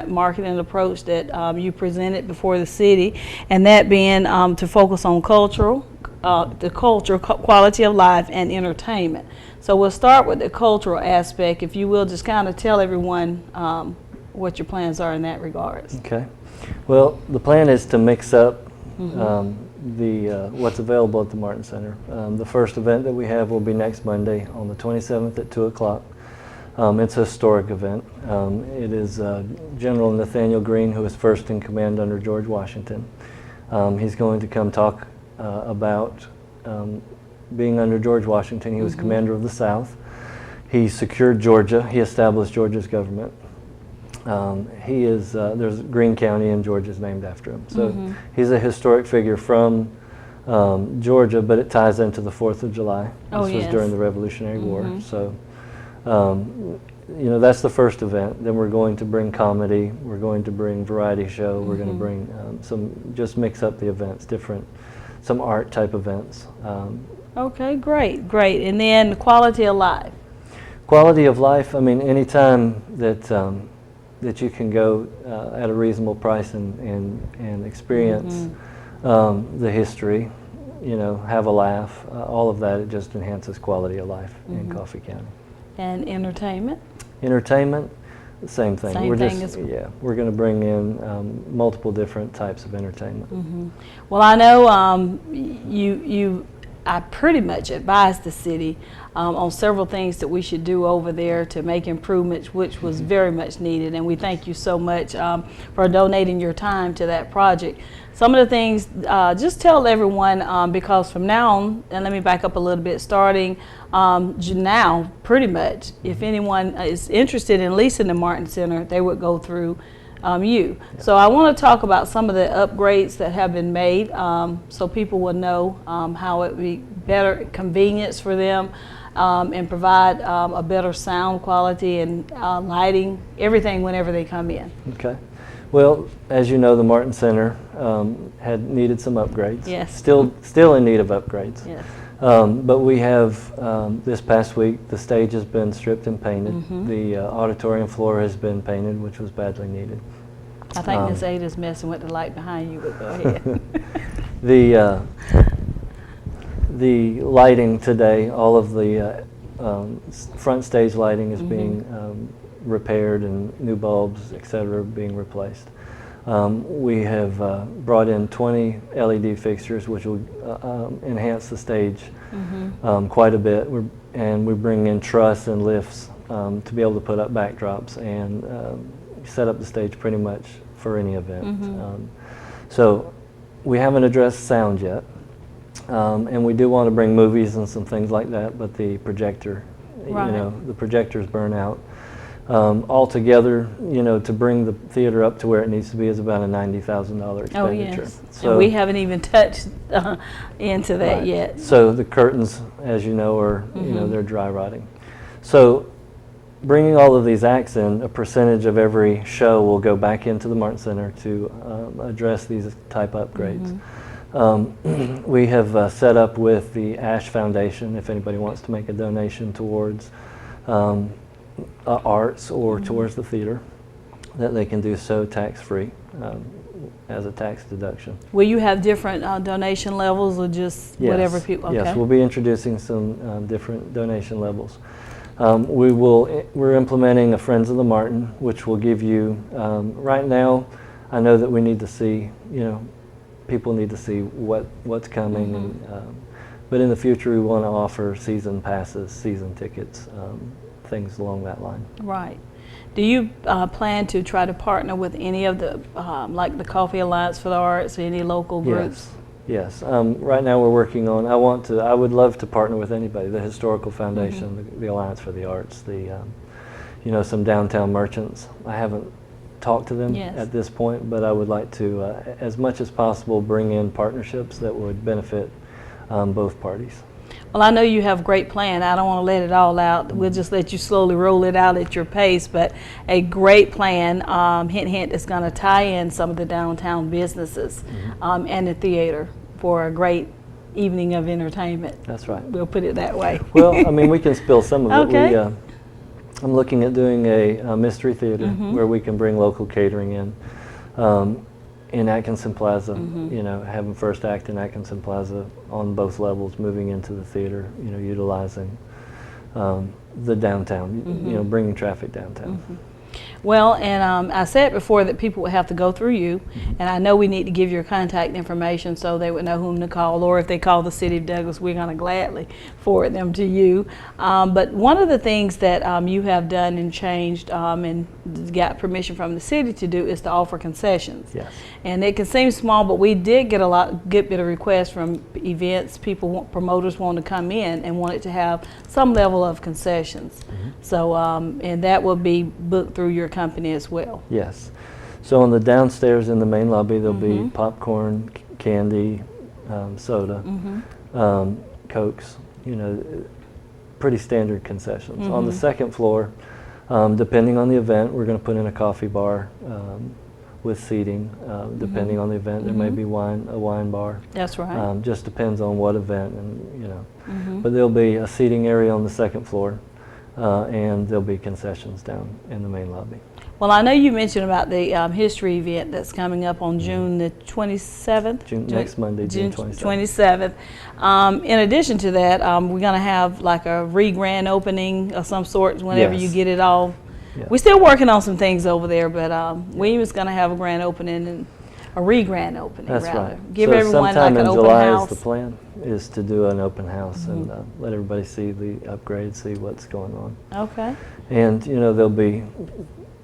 marketing approach that you presented before the city, and that being to focus on the culture, quality of life, and entertainment. So we'll start with the cultural aspect. If you will, just kind of tell everyone what your plans are in that regards. Okay. Well, the plan is to mix up what's available at the Martin Center. The first event that we have will be next Monday on the 27th at 2 o'clock. It's a historic event. It is General Nathaniel Greene, who was first in command under George Washington. He's going to come talk about being under George Washington. He was commander of the South. He secured Georgia. He established Georgia's government. There's Greene County in Georgia is named after him. So he's a historic figure from Georgia, but it ties into the 4th of July. This was during the Revolutionary War. So that's the first event. Then we're going to bring comedy. We're going to bring variety show. We're going to bring just mix up the events, some art type events. Okay, great. And then the quality of life. Quality of life, I mean, anytime that you can go at a reasonable price and experience the history, have a laugh, all of that, it just enhances quality of life in Coffee County. And entertainment? Entertainment, the same thing. We're going to bring in multiple different types of entertainment. Well, I know I pretty much advised the city on several things that we should do over there to make improvements, which was very much needed, and we thank you so much for donating your time to that project. Some of the things, just tell everyone, because from now on, and let me back up a little bit, starting now, pretty much, if anyone is interested in leasing the Martin Center, they would go through you. Yeah. So I want to talk about some of the upgrades that have been made so people will know how it would be better convenience for them and provide a better sound quality and lighting, everything whenever they come in. Okay. Well, as you know, the Martin Center had needed some upgrades. Yes. Still in need of upgrades. Yes. But we have, this past week, the stage has been stripped and painted. The auditorium floor has been painted, which was badly needed. I think Miss Ada's messing with the light behind you, but go ahead. The lighting today, all of the front stage lighting is being repaired, and new bulbs, etc., being replaced. We have brought in 20 LED fixtures, which will enhance the stage quite a bit. We're bringing in truss and lifts to be able to put up backdrops and set up the stage pretty much for any event. So we haven't addressed sound yet, and we do want to bring movies and some things like that, but the projector, the projectors burn out. Altogether, to bring the theater up to where it needs to be is about a $90,000 expenditure. Oh, yes. So, and we haven't even touched into that yet. So the curtains, as you know, are they're dry rotting. So bringing all of these acts in, a percentage of every show will go back into the Martin Center to address these type upgrades. We have set up with the Ash Foundation, if anybody wants to make a donation towards arts or towards the theater, that they can do so tax-free as a tax deduction. Will you have different donation levels, or just whatever people? Okay. Yes, we'll be introducing some different donation levels. We're implementing a Friends of the Martin, which will give you, right now, I know that we need to see, people need to see what's coming, and, but in the future we want to offer season passes, season tickets, things along that line. Right. Do you plan to try to partner with any of the, like the Coffee Alliance for the Arts, any local groups? Yes. Right now we're working on, I would love to partner with anybody, the Historical Foundation, the Alliance for the Arts, some downtown merchants. I haven't talked to them at this point, but I would like to, as much as possible, bring in partnerships that would benefit both parties. Well, I know you have a great plan. I don't want to let it all out. We'll just let you slowly roll it out at your pace, but a great plan, hint, hint, is going to tie in some of the downtown businesses and the theater for a great evening of entertainment. That's right. We'll put it that way. Well, I mean, we can spill some of it. Okay. I'm looking at doing a mystery theater where we can bring local catering in Atkinson Plaza, you know, having first act in Atkinson Plaza on both levels, moving into the theater, you know, utilizing the downtown, you know, bringing traffic downtown. Well, and I said before that people would have to go through you, and I know we need to give your contact information so they would know whom to call, or if they call the City of Douglas, we're going to gladly forward them to you. But one of the things that you have done and changed and got permission from the city to do is to offer concessions. Yes. And it can seem small, but we did get a good bit of requests from events. Promoters want to come in and want it to have some level of concessions. So, and that will be booked through your company as well. Yes. So on the downstairs in the main lobby, there'll be popcorn, candy, soda, Cokes, you know, pretty standard concessions. On the second floor, depending on the event, we're going to put in a coffee bar with seating. Depending on the event, there may be a wine bar. That's right. Just depends on what event, and you know. But there'll be a seating area on the second floor, and there'll be concessions down in the main lobby. Well, I know you mentioned about the history event that's coming up on June the 27th. Next Monday, June 27th. In addition to that, we're going to have like a re-grand opening of some sort whenever you get it all. Yeah. We're still working on some things over there, but Williams going to have a grand opening and a re-grand opening. That's rather. right. Give so everyone sometime like an in open July house. is the plan, is to do an open house and let everybody see the upgrades, see what's going on. Okay. And you know, there'll be,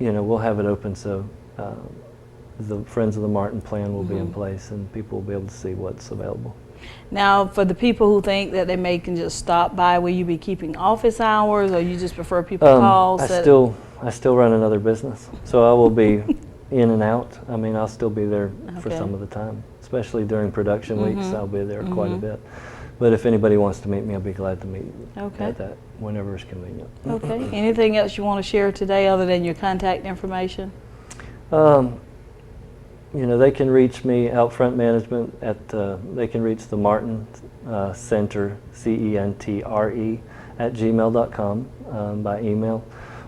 you know, we'll have it open so the Friends of the Martin plan will be in place and people will be able to see what's available. Now, for the people who think that they can just stop by, will you be keeping office hours, or you just prefer people call? I still run another business, so I will be in and out. I mean, I'll still be there for some of the time, especially during production weeks. I'll be there quite a bit. But if anybody wants to meet me, I'll be glad to meet at that whenever it's convenient. Okay. Anything else you want to share today other than your contact information? You know, they can reach me out front management at, they can reach the Martin Center, CENTRE, at gmail.com by email,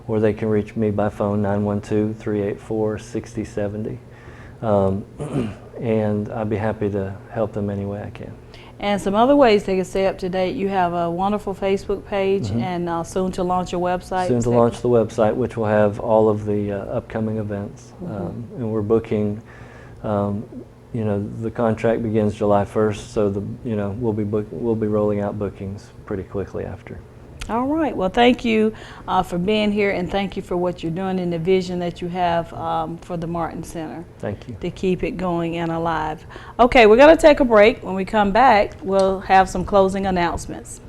or they can reach me by phone, 912-384-6070. And I'd be happy to help them any way I can. And some other ways they can stay up to date. You have a wonderful Facebook page and soon to launch your website. Soon to launch the website, which will have all of the upcoming events. And we're booking, you know, the contract begins July 1st, so you know, we'll be rolling out bookings pretty quickly after. All right. Well, thank you for being here, and thank you for what you're doing and the vision that you have for the Martin Center. Thank you. To keep it going and alive. Okay, we're going to take a break. When we come back, we'll have some closing announcements.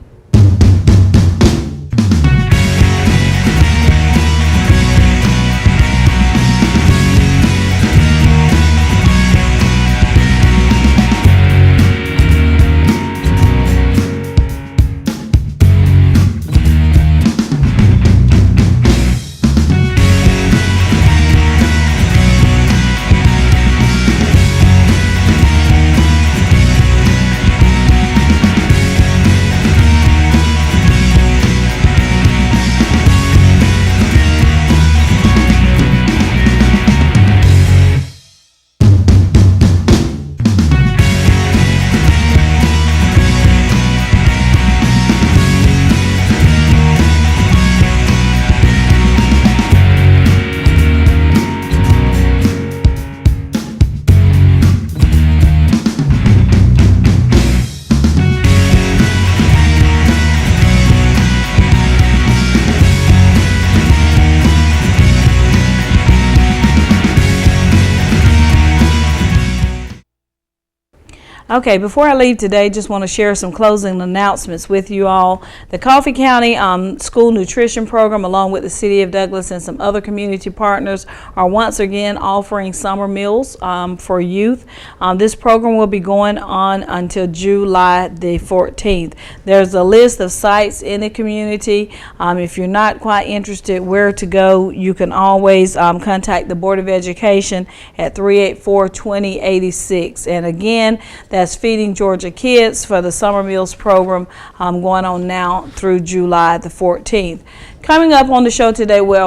Okay, before I leave today, just want to share some closing announcements with you all. The Coffee County School Nutrition Program, along with the City of Douglas and some other community partners, are once again offering summer meals for youth. This program will be going on until July the 14th. There's a list of sites in the community. If you're not quite interested where to go, you can always contact the Board of Education at 384-2086. And again, that's Feeding Georgia Kids for the Summer Meals Program going on now through July the 14th. Coming up on the show today, we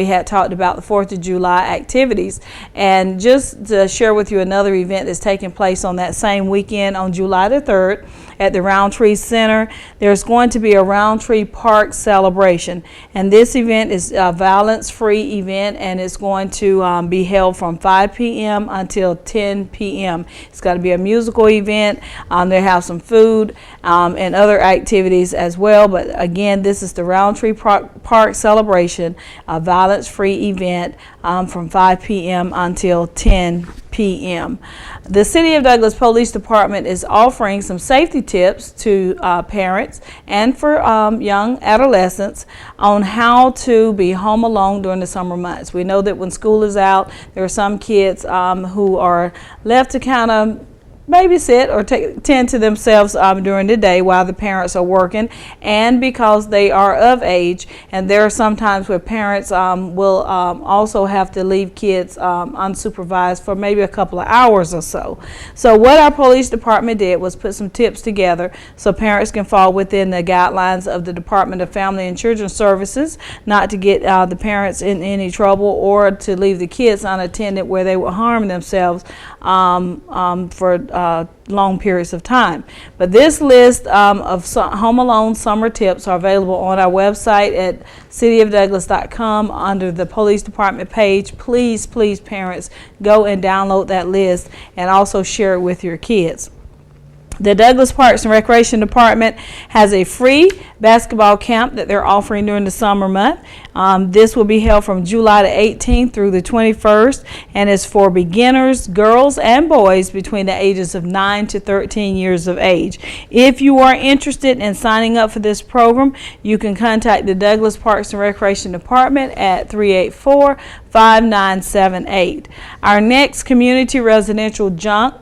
had talked about the 4th of July activities. And just to share with you another event that's taking place on that same weekend on July the 3rd at the Roundtree Center, there's going to be a Roundtree Park celebration. And this event is a violence-free event, and it's going to be held from 5 p.m. until 10 p.m. It's going to be a musical event. They have some food and other activities as well. But again, this is the Roundtree Park celebration, a violence-free event from 5 p.m. until 10 p.m. The City of Douglas Police Department is offering some safety tips to parents and for young adolescents on how to be home alone during the summer months. We know that when school is out, there are some kids who are left to kind of babysit or tend to themselves during the day while the parents are working, and because they are of age. And there are some times where parents will also have to leave kids unsupervised for maybe a couple of hours or so. So what our police department did was put some tips together so parents can fall within the guidelines of the Department of Family and Children's Services, not to get the parents in any trouble or to leave the kids unattended where they will harm themselves for long periods of time. But this list of Home Alone summer tips are available on our website at cityofdouglas.com under the police department page. Please, parents, go and download that list and also share it with your kids. The Douglas Parks and Recreation Department has a free basketball camp that they're offering during the summer month. This will be held from July the 18th through the 21st, and is for beginners, girls and boys between the ages of 9 to 13 years of age. If you are interested in signing up for this program, you can contact the Douglas Parks and Recreation Department at 384-5978. Our next community residential junk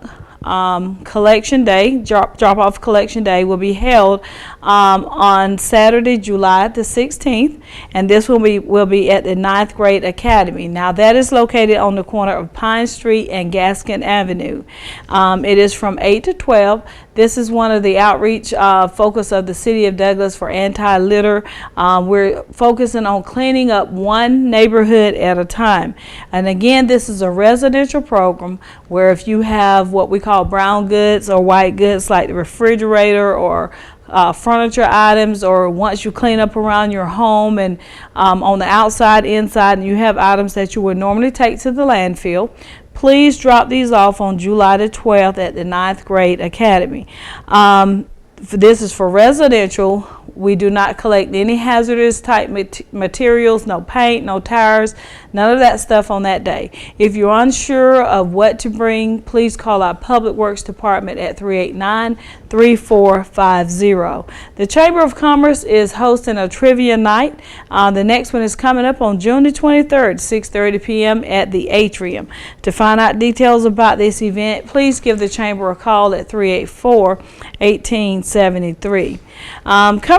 collection day, drop off collection day, will be held on Saturday, July the 16th, and this will be at the 9th Grade Academy. Now that is located on the corner of Pine Street and Gaskin Avenue. It is from 8 to 12. This is one of the outreach focus of the City of Douglas for anti-litter. We're focusing on cleaning up one neighborhood at a time. And again, this is a residential program where if you have what we call brown goods or white goods like the refrigerator or furniture items, or once you clean up around your home and on the outside, inside, and you have items that you would normally take to the landfill, please drop these off on July the 12th at the 9th Grade Academy. This is for residential. We do not collect any hazardous type materials, no paint, no tires, none of that stuff on that day. If you're unsure of what to bring, please call our Public Works Department at 389-3450. The Chamber of Commerce is hosting a trivia night. The next one is coming up on June the 23rd, 6:30 p.m. at the Atrium. To find out details about this event, please give the Chamber a call at 384-1873.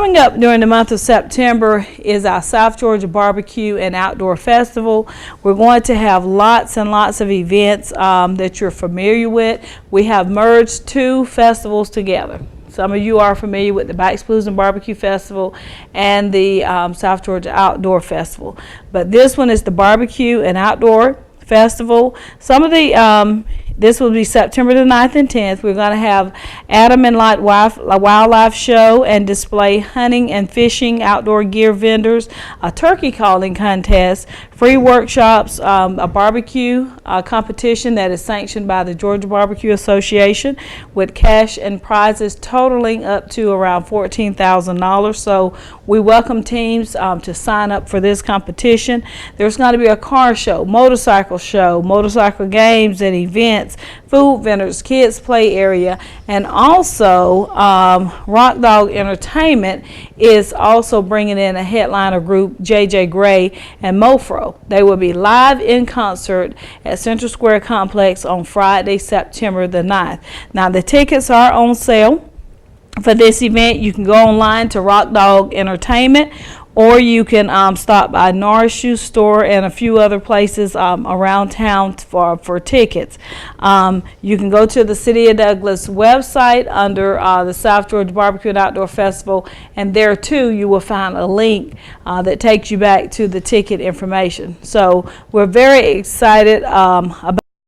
Coming up during the month of September is our South Georgia Barbecue and Outdoor Festival. We're going to have lots and lots of events that you're familiar with. We have merged two festivals together. Some of you are familiar with the Bikes, Blues, and Barbecue Festival and the South Georgia Outdoor Festival. But this one is the Barbecue and Outdoor Festival. Some of the this will be September the 9th and 10th. We're going to have Adam and Lot Wildlife Show and display hunting and fishing, outdoor gear vendors, a turkey calling contest, free workshops, a barbecue competition that is sanctioned by the Georgia Barbecue Association with cash and prizes totaling up to around $14,000. So we welcome teams to sign up for this competition. There's going to be a car show, motorcycle games and events, food vendors, kids play area, and also Rock Dog Entertainment is also bringing in a headliner group, JJ Gray and Mofro. They will be live in concert at Central Square Complex on Friday, September the 9th. Now the tickets are on sale for this event. You can go online to Rock Dog Entertainment, or you can stop by Norris Shoe Store and a few other places around town for tickets. You can go to the City of Douglas website under the South Georgia Barbecue and Outdoor Festival, and there too you will find a link that takes you back to the ticket information. So we're very excited about